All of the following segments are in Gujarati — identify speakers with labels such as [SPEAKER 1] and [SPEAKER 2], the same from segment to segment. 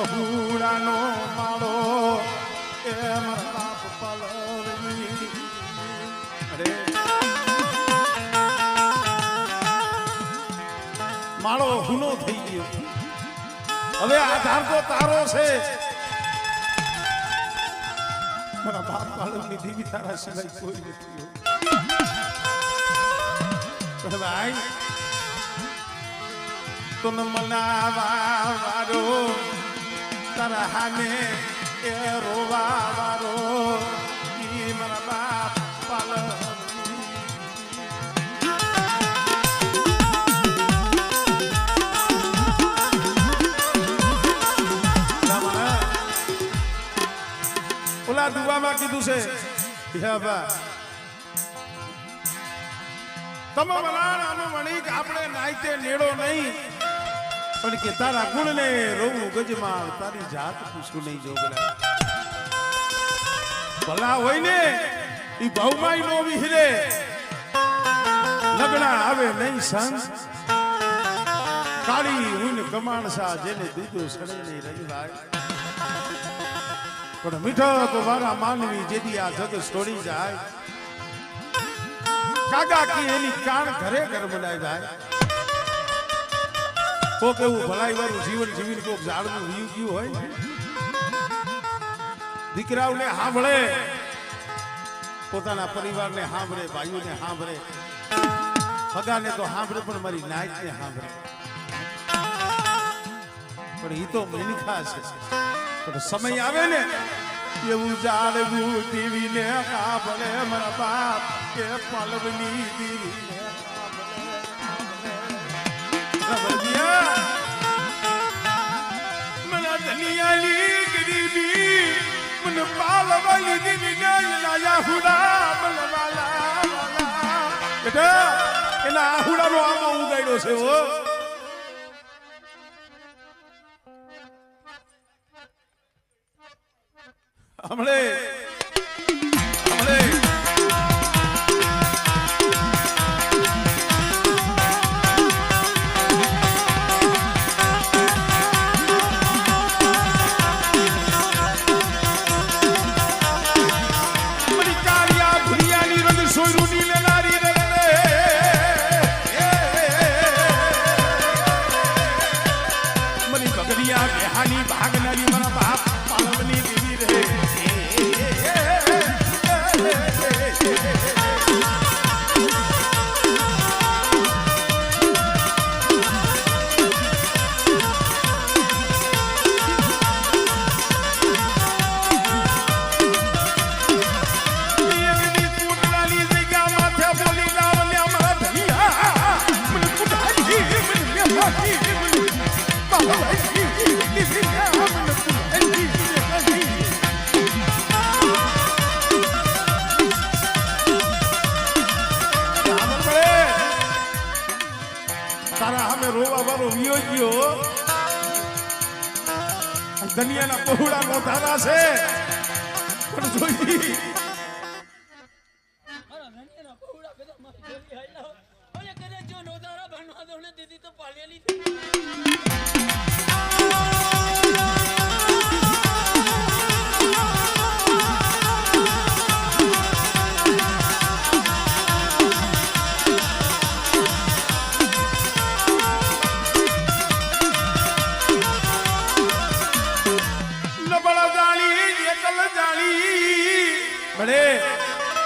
[SPEAKER 1] પહુડાનો માળો એ મારા બાપ પાલવી અરે માળો હુનો થઈ ગયો હવે આધાર તો તારો છે મારા બાપ પાલવની દીવી તારા સિવાય કોઈ નથી ભાઈ તો મનાવા વારો તારા હામે એ રોવા વારો ઈ મારા બાપ પાલવ ઓલા દુવામાં કીધું છે તમે મનાણાનો મણિક આપણે નાઈતે નેડો નહીં પણ કે તારા ગુણ ને રોવું ગજમાં તારી જાત પૂછું નહીં જો ભલા હોય ને ઈ ભવમાઈ નો વિહરે લગડા આવે નહીં સંગ કાળી હુન કમાણસા જેને દીધો સડે નહીં રહી ભાઈ પણ મીઠો તો મારા માનવી જેદી આ જગ છોડી જાય કાકા કી એની કાન ઘરે ઘર બનાવી જાય કોક એવું ભલાઈ વાળું જીવન જીવીને કોક ઝાડનું વીયું ગયું હોય દીકરાઓને સાંભળે પોતાના પરિવારને સાંભળે ભાઈઓને સાંભળે સગાને તો સાંભળે પણ મારી નાયકને સાંભળે પણ એ તો મેનિખા છે પણ સમય આવે ને એવું જાડવું દીવીને કાબળે મારા બાપ કે પાલવની દીવીને મને દનિયાની ગરીબી મને પાલવની દીવીને લાયા હુડા બલવાલા બેટા એના આહુડાનો આમો ઉગાડ્યો છે હો હમણે ભાગનારી મારા બાપ પાલવની દીવી રહે રોવા વાળો વિયો ગયો દનિયાના પહોળા નો ધારા છે પણ જોઈ
[SPEAKER 2] મારા દનિયાના પહોળા બધા મારી જોઈ આયલા ઓલે કદે જો નો ધારા બનવા દો ને દીદી તો પાલેલી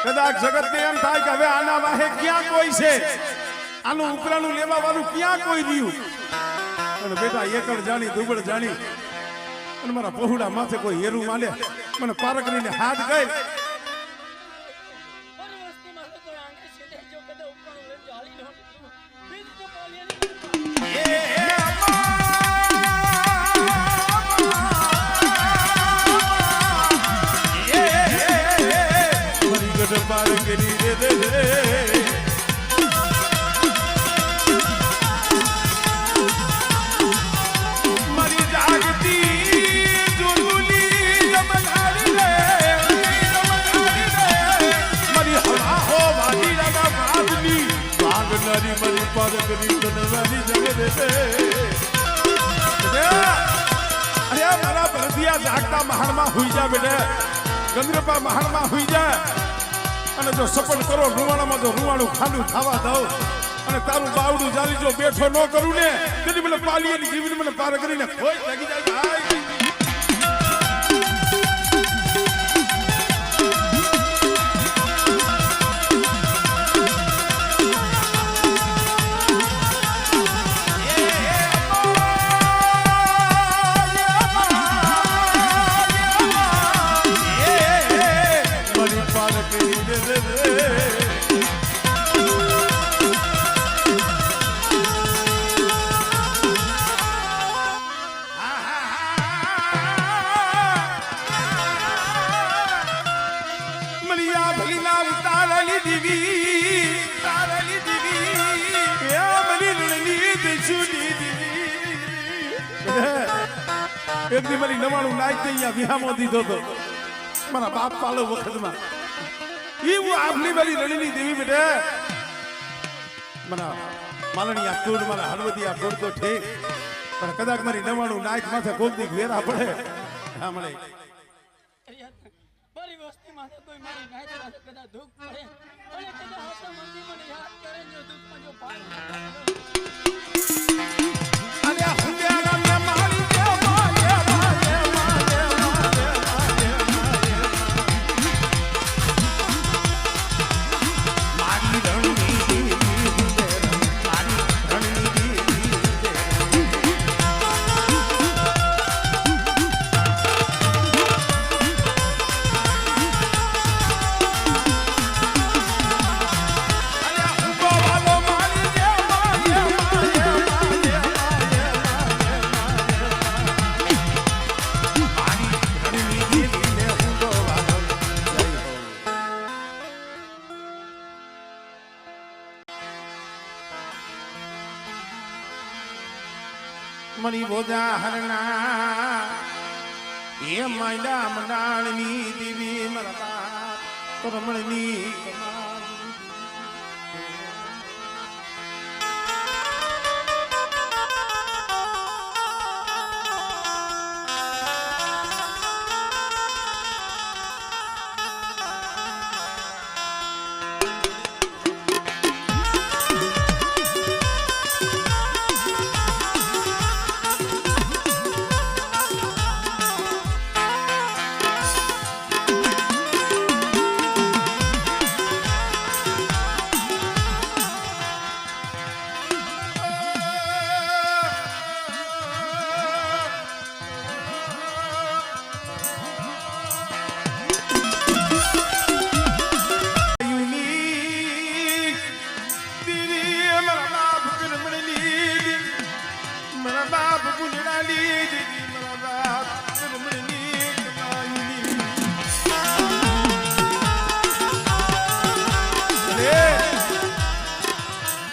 [SPEAKER 2] કદાચ જગત ને એમ થાય કે હવે આના વાહે ક્યાં કોઈ છે આનું ઉપરાનું લેવા વાળું ક્યાં કોઈ રહ્યું અને બેટા એકડ જાણી દુબળ જાણી અને મારા પહોળા માથે કોઈ હેરું માલે મને પાર કરીને હાથ ગઈ પાર કરી દે મારી જાગતી જુગુલી રમનારી રે મારી હવા હો વાડી લગા વાદની વાગનારી મારી પાર કરી દનવાની જગ દે અરે અહીંયા જાગતા મહાણમાં હુઈ જા બેટા ગંદ્રપા મહાણમાં હુઈ જા અને જો સપન કરો રૂવાણામાં જો રૂવાણું ખાંડું ખાવા દઉં અને તારું બાવડું જાલી જો બેઠો ન કરું ને તેની મને પાલીની જીવન મને પાર કરીને કોઈ લાગી જાય ભાઈ એક દી મારી નવાણું નાચ અહીંયા વિહામો દીધો હતો મારા બાપ પાલો વખતમાં એવું આપની મારી રણીની દેવી બેટે મારા માલણી આ કુડ મારા હળવદી આ કુડ તો ઠીક પણ કદાચ મારી નવાણું નાચ માથે ગોલદીક વેરા પડે હા મળે
[SPEAKER 3] મારી વસ્તી માથે કોઈ મારી નાચ માથે કદાચ દુઃખ પડે અને કદાચ હસા મંદી મને યાદ કરે જો દુઃખમાં જો પાર
[SPEAKER 2] અરે હુંડિયા ના મારી મરી બોધા હરના એ માયડા મંડાણની દેવી મરતા પરમણની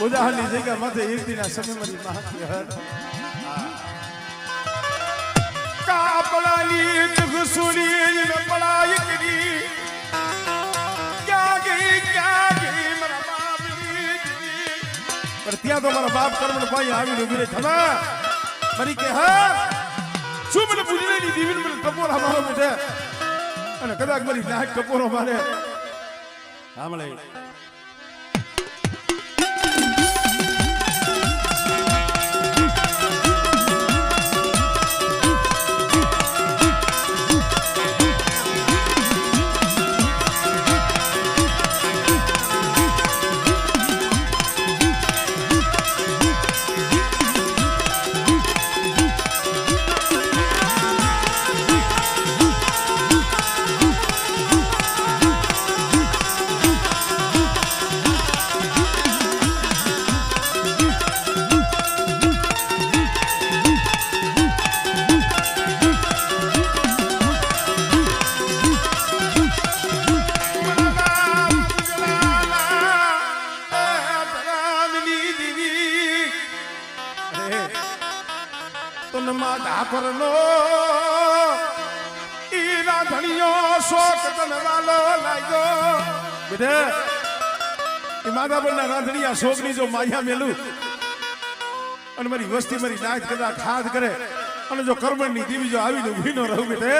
[SPEAKER 2] ઉદાહરણની જગ્યા માથે ઈર્તિના સમય મારી મહાત્મ્ય હર કાપલાની તગસુરી ને પલાય કરી ક્યાં ગઈ મારા બાપની પર ત્યાં તો મારા બાપ કર્મણ ભાઈ આવીને ઉભી રહી થવા મારી કે હા શું મને પૂજવાની દીવીને મને ટપોરા મારો બેઠે અને કદાચ મારી નાક ટપોરો મારે સાંભળે પરનો ઈ રાધણીયો શોક તનવાલો લાગ્યો બેટે ઈ માધા બરના રાધણીયા શોકની જો માયા મેલું અને મારી વસ્તી મારી નાચ કદા ખાદ કરે અને જો કર્મની દેવી જો આવીને ઊભી ન રહું બેટે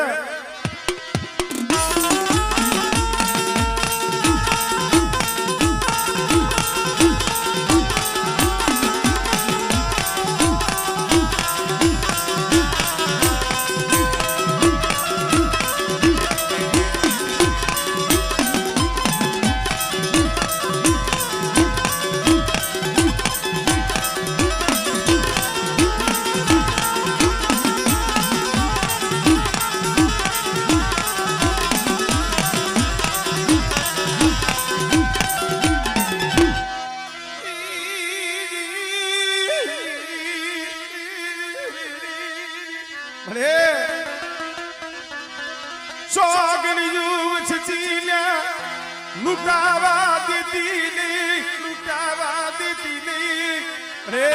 [SPEAKER 2] લૂટાવા દેતી નહીં અરે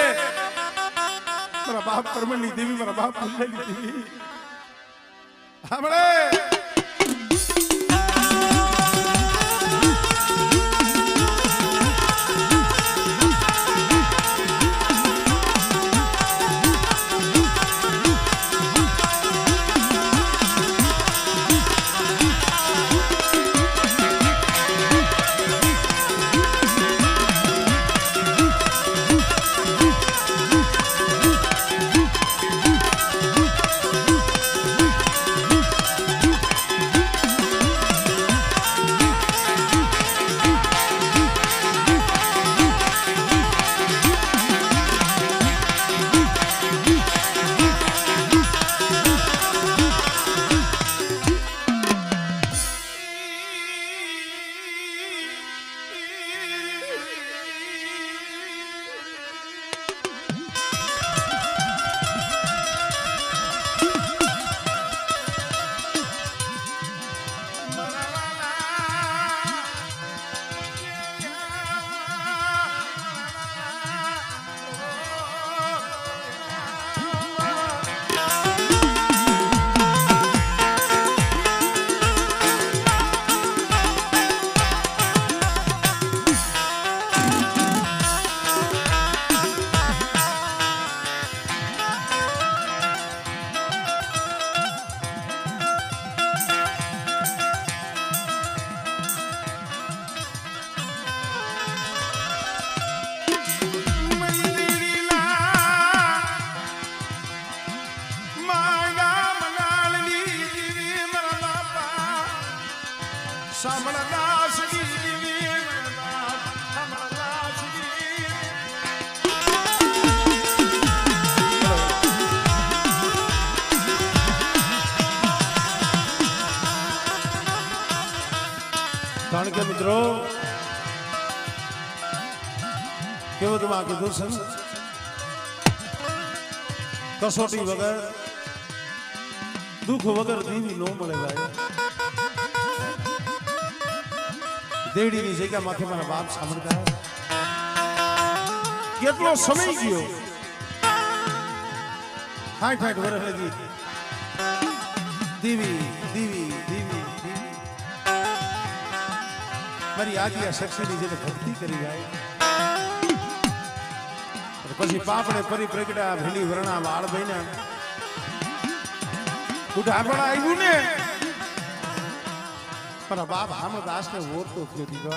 [SPEAKER 2] મારા બાપ કર્મની દેવી મારા બાપ પુણ્યની દેવી સાંભળે કારણ કે મિત્રો કેવું તમે આ કીધું છે કસોટી વગર દુઃખ વગર દેવી નો મળે ભાઈ દેવડીની જગ્યા માંથી મારા બાપ સાંભળતા કેટલો સમય ગયો 60 વર્ષ લગી દેવી દેવી દેવી મારી આજી આ શખ્સની જેને ભક્તિ કરી જાય પછી પાપડે પરી પ્રગટા ભીલી વર્ણા વાળ બન્યા ઉઠાપણ આવ્યું ને મારા બાપ હામદાસ ને ઓરતો થયો દીધો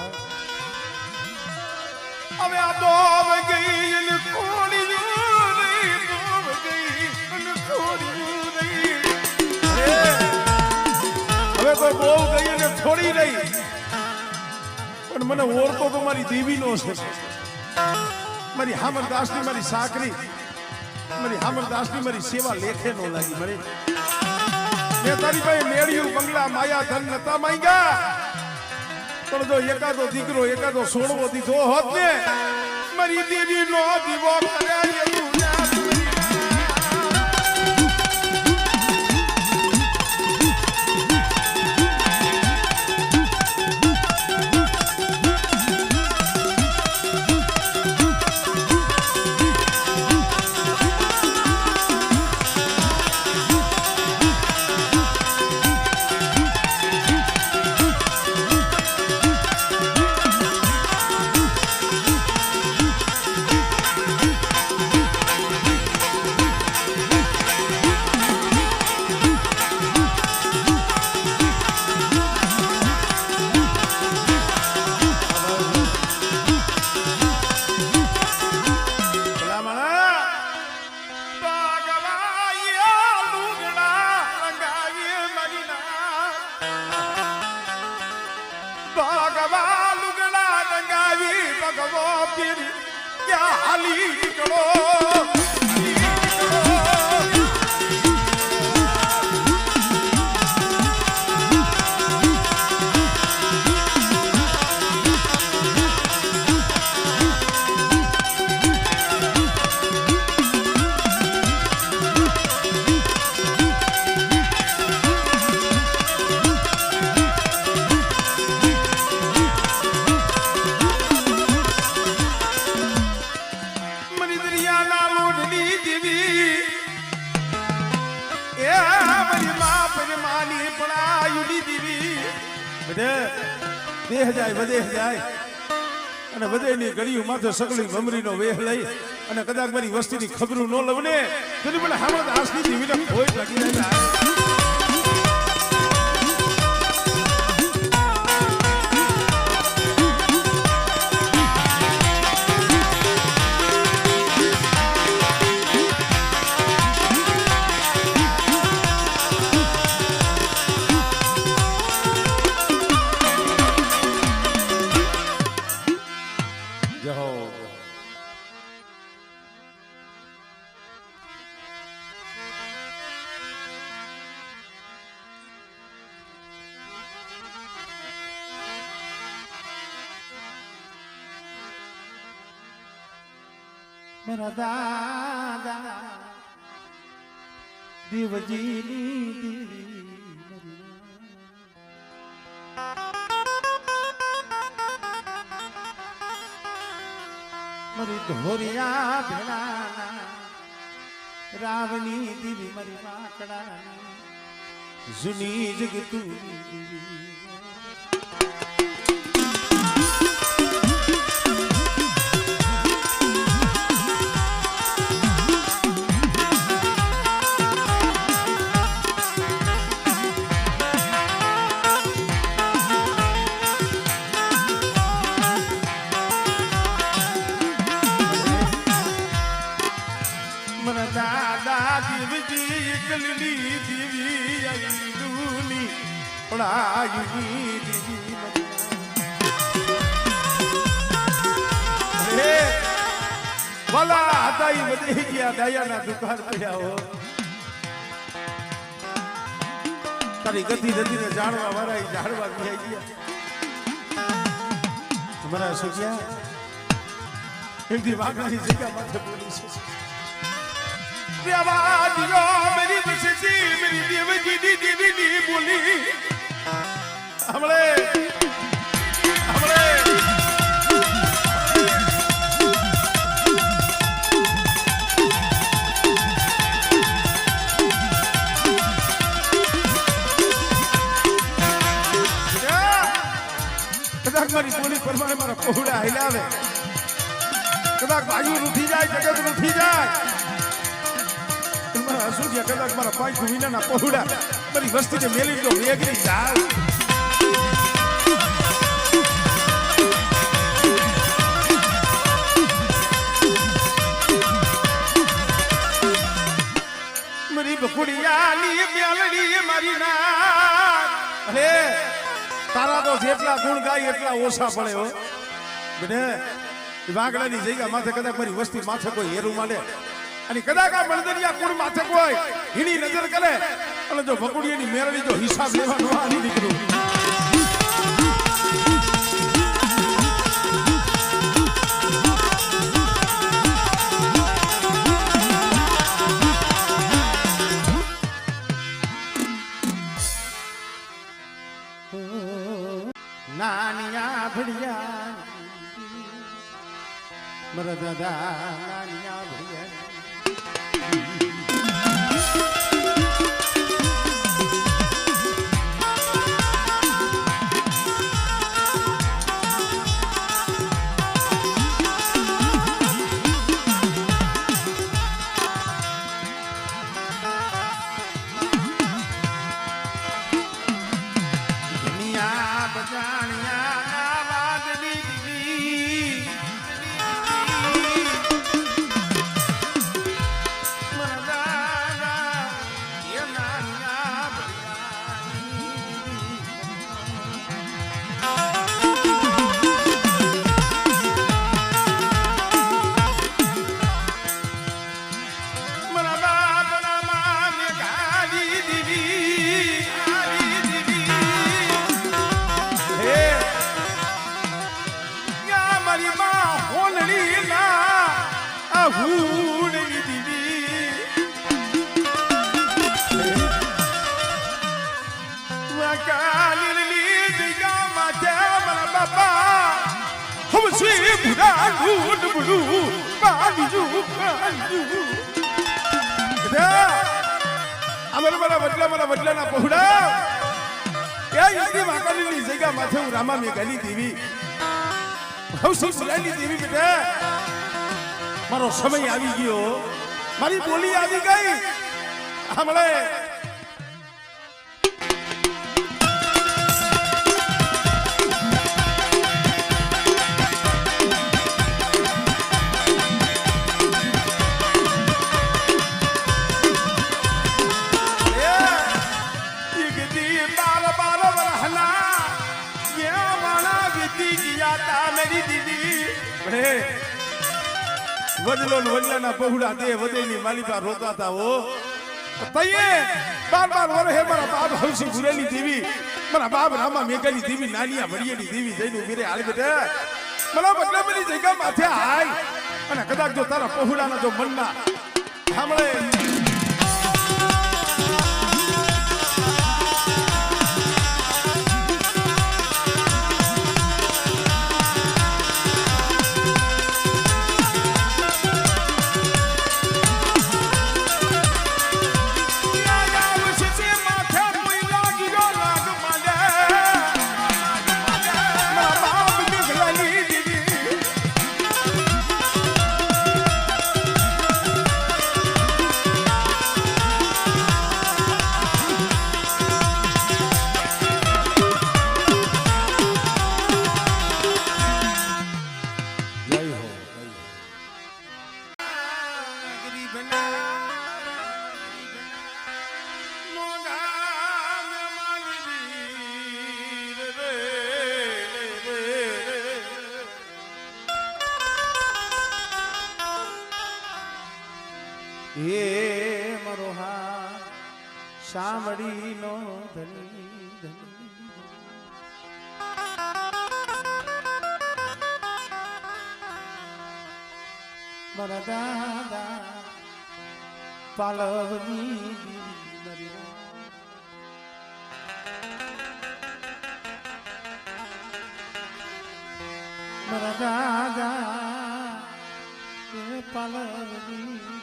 [SPEAKER 2] હવે આ દોબ ગઈ ને કોડિયું નહીં દોબ ગઈ ને કોડિયું નહીં હવે તો બહુ ગઈ ને થોડી રહી પણ મને ઓરતો તો મારી દેવી નો છે મારી હામરદાસ ની મારી સાકરી મારી હામરદાસ ની મારી સેવા લેખે નો લાગી મારી મેં તારી પાસે મેળ્યું બંગલા માયા ધન નતા માંગ્યા પણ જો એકાદો દીકરો એકાદો સોળવો દીધો હોત ને મારી દેવી નો દીવો કર્યા એવું
[SPEAKER 1] ભગવો પીર ક્યાં હાલી નીકળો દેહ જાય વધે જાય અને વધેની ગળિયું માથે સગલી ભમરીનો વેહ લઈ અને કદાચ મારી વસ્તીની ખબરું ન લઉં ને તેની મને હામદ આસની જીવીને કોઈ લાગી જાય मेरा दादा देवजीनी देवी मरी ढोरिया भेला रावनी देवी मरी माकड़ा जुनी जगतू વાલા હતા વધી ગયા દયાના દુકાન પડ્યા હો તારી ગતિ ગતિને જાણવા વાળા જાણવા ગયા તમારા શું ગયા એકદી વાગવાની જગ્યા માથે બોલી છે આવાજો મેરી બસતી મેરી દેવજી દીદી બોલી હમણે કદાચ મારી બોલી પ્રમાણે મારા પહોળા હિલાવે કદાચ ભાઈઓ રૂઠી જાય જગત રૂઠી જાય મારા શું છે કદાચ મારા પાંચ વિનાના પહોળા મારી વસ્તીને મેલી તો વેગરી જાય મારી બકુડિયાની મ્યાલડી મારી ના અરે તારા તો જેટલા ગુણ ગાય એટલા ઓછા પડે હો બેને વાગડાની જગ્યા માથે કદાચ મારી વસ્તી માથે કોઈ હેરું માંડે અને કદાચ આ બંદરિયા ગુણ માથે કોઈ હીની નજર કરે અને જો ભકુડિયાની મેરડી જો હિસાબ લેવાનો આની નીકળું નાનિયા ભડિયા મારા દાદા નાનિયા ભડિયા
[SPEAKER 2] કાલીની જગ્યા માથે મારા બાપા હમસી ભુડા લૂટ બડું પાડીજુ મારા વડલાના પહોળા એ ઈસી વાકાલીની જગ્યા માથે હું રામા મેઘાલી દેવી હવસી ભુડાની દેવી બેટા મારો સમય આવી ગયો મારી બોલી આવી ગઈ હમણે વડલો ને વડલાના પહોળા દે વધેની માલિકા રોતા હતા હો તઈએ બાર વરહે મારા બાપ હવસી ભુરેલી દેવી મારા બાપ રામા મેઘાની દેવી નાનિયા વડિયેની દેવી જઈને વીરે હાલ બેટા મને બદલે મારી જગ્યા માથે હાલ અને કદાચ જો તારા પહોળાના જો મનના સાંભળે એ મારો હા સાંભળી નો ધની ધની મારા દાદા પાલવની મારા દાદા પાલવની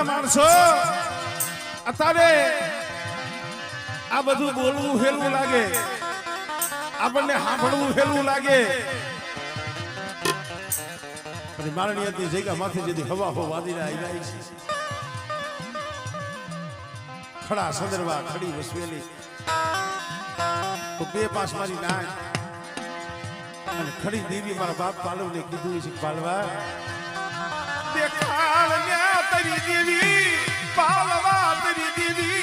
[SPEAKER 2] માણસો અત્યારે આ બધું બોલવું હેલવું લાગે આપણને સાંભળવું હેલવું લાગે મારણી હતી જગ્યા માથે જેથી હવા હો વાદીને આવી છે ખડા સંદર્ભા ખડી વસવેલી તો બે પાસ મારી નાય અને ખડી દેવી મારા બાપ પાલવને કીધું છે પાલવા દેખાડ ને તારી દેવી પાલવા તારી દેવી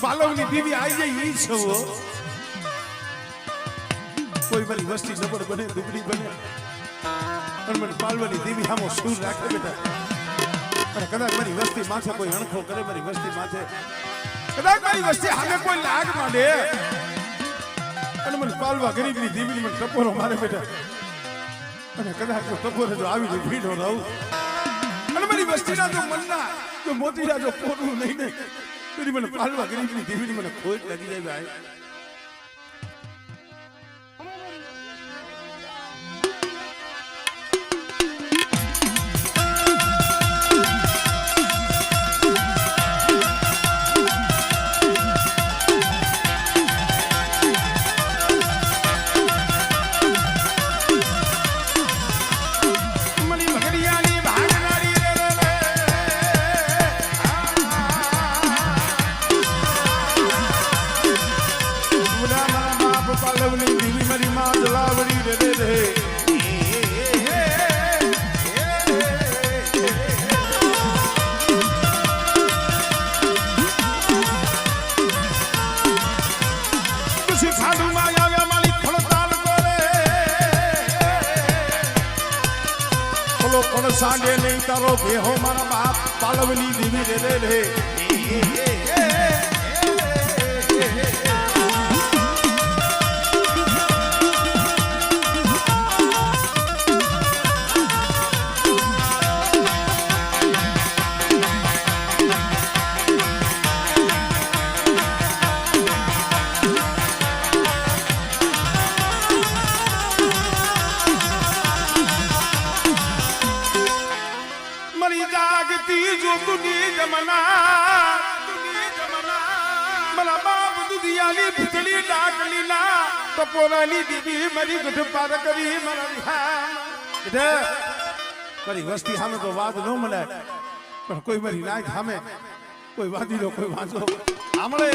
[SPEAKER 2] પાલવની દેવી આવી જાય ઈ છો કોઈ મારી વસ્તી નબળ બને દુબળી બને પણ મને પાલવાની દેવી સામો સૂર રાખે બેટા અને કદાચ મારી વસ્તી માથે કોઈ અણખો કરે મારી વસ્તી માથે કદાચ મારી વસ્તી સામે કોઈ લાગ માંડે અને મને પાલવા ગરીબની દેવીની મને ટપોરો મારે બેટા અને કદાચ ટપોરે જો આવી ભીડો રહું અને મારી વસ્તીના જો મનના જો મોતીના જો પોરું નહીં ને તો મને પાલવા ગરીબની દેવીની મને ખોટ લાગી જાય ભાઈ સાંડે નહીં તારો ભેહો મારા બાપ પાલવની દેવી રે રે મરી જાગતી જો તુની જમના મારા બાપ દુધિયાની ભૂતળી ડાકલી ના ટપોરાની દીદી મારી ગઢ પાર કરી મારા મારી વસ્તી સામે તો વાત ન મળે પણ કોઈ મારી નાય સામે કોઈ વાદી લો કોઈ વાંચો આમળે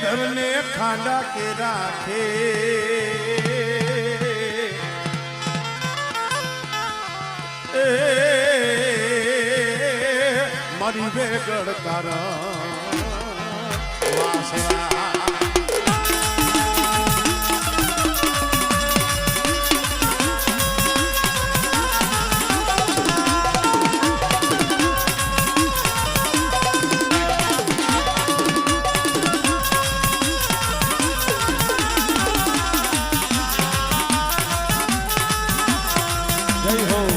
[SPEAKER 2] ધરને ખાંડા કે રાખે મારી વેગળ તારા વાસરા જય હો